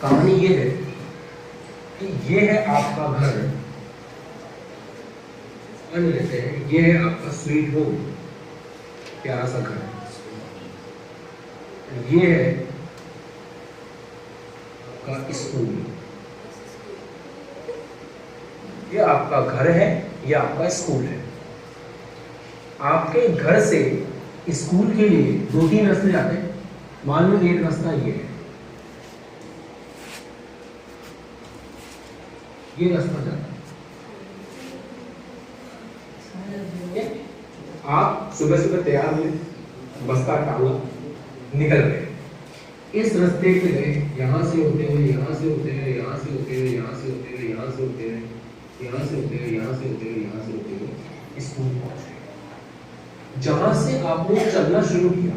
कहानी ये है कि ये है आपका घर, मान लेते हैं ये है आपका स्वीट होम, प्यारा सा घर। ये है आपका स्कूल, ये आपका घर है, ये आपका स्कूल है। आपके घर से स्कूल के लिए 2-3 रास्ते जाते हैं। मान लो एक रास्ता ये है, ये रास्ता जाता है। आप सुबह सुबह तैयार हुए, बस्ता टांगा, निकल गए। इस रास्ते पे गए, यहाँ से होते हुए, यहाँ से होते हुए, यहाँ से होते हुए, यहाँ से होते हुए, यहाँ से होते हुए, यहाँ से होते हुए, यहाँ से होते हुए, यहाँ से होते हुए स्कूल पहुंच गए। जहां से आपने चलना शुरू किया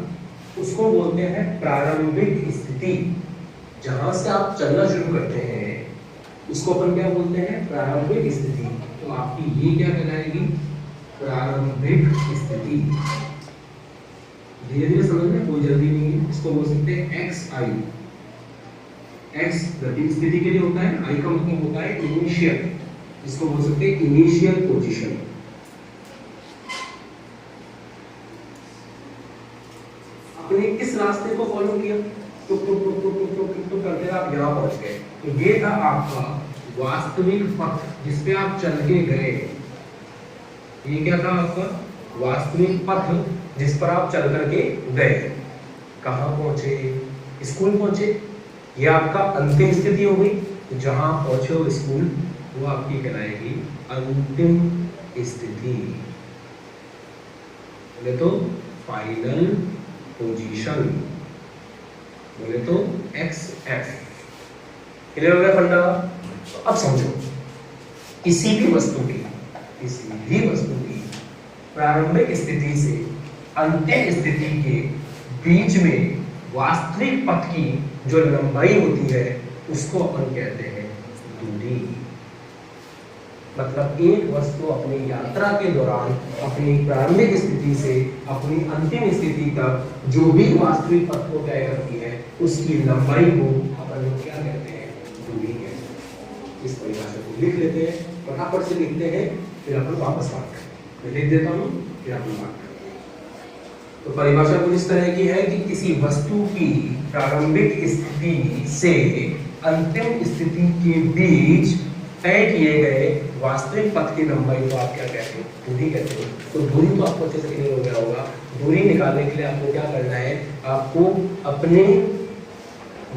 उसको बोलते हैं प्रारंभिक स्थिति। जहां से आप चलना शुरू करते हैं उसको अपन क्या बोलते हैं? प्रारंभिक स्थिति। तो आपकी ये क्या कहलाएगी? प्रारंभिक स्थिति। धीरे धीरे समझना, कोई जल्दी नहीं है। इसको बोल सकते हैं एक्स आयु। एक्स गति स्थिति के लिए होता है, आई का मतलब होता है इनिशियल। इसको बोल सकते हैं इनिशियल पोजीशन। आपने किस रास्ते को फॉलो किया? टुक टुक टुक टुक टुक टुक टुक करते आप यहाँ पहुंच गए। तो ये था आपका वास्तविक पथ जिस पे आप चल के गए। ये क्या था आपका? वास्तविक पथ जिस पर आप चल करके गए। कहाँ पहुंचे? स्कूल पहुंचे। ये आपका अंतिम स्थिति हो गई। जहां पहुंचे हो स्कूल, वो आपकी कहलाएगी अंतिम स्थिति। बोले तो फाइनल पोजीशन, बोले तो XF। क्लियर हो गया फंडा? अब समझो, किसी भी वस्तु की प्रारंभिक स्थिति से अंतिम स्थिति के बीच में वास्तविक पथ की जो लंबाई होती है उसको अपन कहते हैं दूरी। मतलब एक वस्तु अपनी यात्रा के दौरान अपनी प्रारंभिक स्थिति से अपनी अंतिम स्थिति तक जो भी वास्तविक पथ को तय करती है उसकी लंबाई को अपन लोग क्या कहते हैं? दूरी कहते हैं। इस परिभाषा को लिख लेते हैं, फटाफट से लिखते हैं, फिर अपन वापस बात करें। मैं लिख देता हूँ, फिर अपन बात करें। तो परिभाषा कुछ इस तरह की है कि किसी वस्तु की प्रारंभिक स्थिति से अंतिम स्थिति के बीच तय किए गए वास्तविक पथ की लंबाई को आप क्या कहते हैं? दूरी कहते हैं। तो दूरी तो आपको अच्छे से क्लियर हो गया होगा। दूरी निकालने के लिए आपको क्या करना है? आपको अपने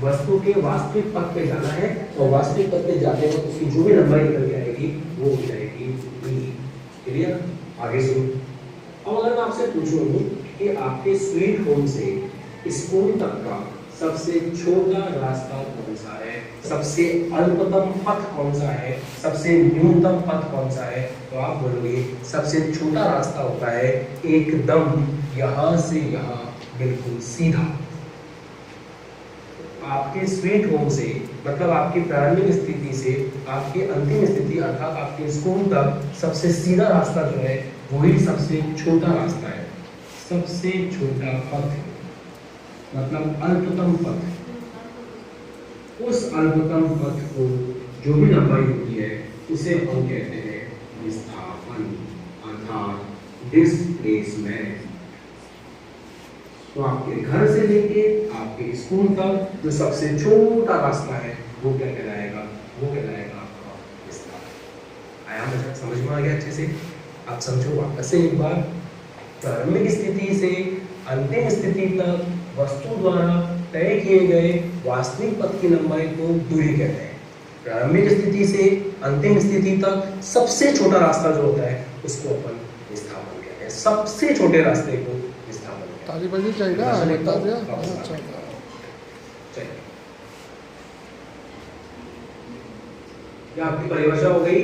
वस्तु के वास्तविक पथ पे जाना है और वास्तविक पथ पे जाते वक्त उसकी जो भी लंबाई निकल के आएगी वो हो जाएगी दूरी। क्लियर? आगे सुनो। अब अगर मैं आपसे पूछूं कि आपके स्वीट होम से स्कूल तक का सबसे छोटा रास्ता कौन सा है, सबसे अल्पतम पथ कौन सा है, सबसे न्यूनतम पथ कौन सा है, तो आप बोलोगे सबसे छोटा रास्ता होता है एकदम यहाँ से यहाँ बिल्कुल सीधा। आपके स्वीट होम से मतलब आपकी प्रारंभिक स्थिति से आपकी अंतिम स्थिति अर्थात आपके स्कूल तक सबसे सीधा रास्ता जो है वही सबसे छोटा रास्ता है। सबसे छोटा पथ मतलब अल्पतम पथ। उस अल्पतम पथ को जो भी लंबाई होती है उसे हम कहते हैं विस्थापन अर्थात डिस्प्लेसमेंट। तो आपके घर से लेके आपके स्कूल तक जो सबसे छोटा रास्ता है वो क्या कहलाएगा? वो कहलाएगा आपका विस्थापन। आया मुझे समझ में आ गया अच्छे से? आप समझो वापस से एक बार। प्रारंभिक स्थिति से अंतिम स्थिति तक वस्तु द्वारा तय किए गए वास्तविक पथ की लंबाई को दूरी कहते हैं। प्रारंभिक स्थिति से अंतिम स्थिति तक सबसे छोटा रास्ता जो होता है उसको अपन विस्थापन कहते हैं। सबसे छोटे रास्ते को विस्थापन कहते हैं। ताली बजनी चाहिए ना, बता दिया। अच्छा, ये आपकी परिभाषा हो गई।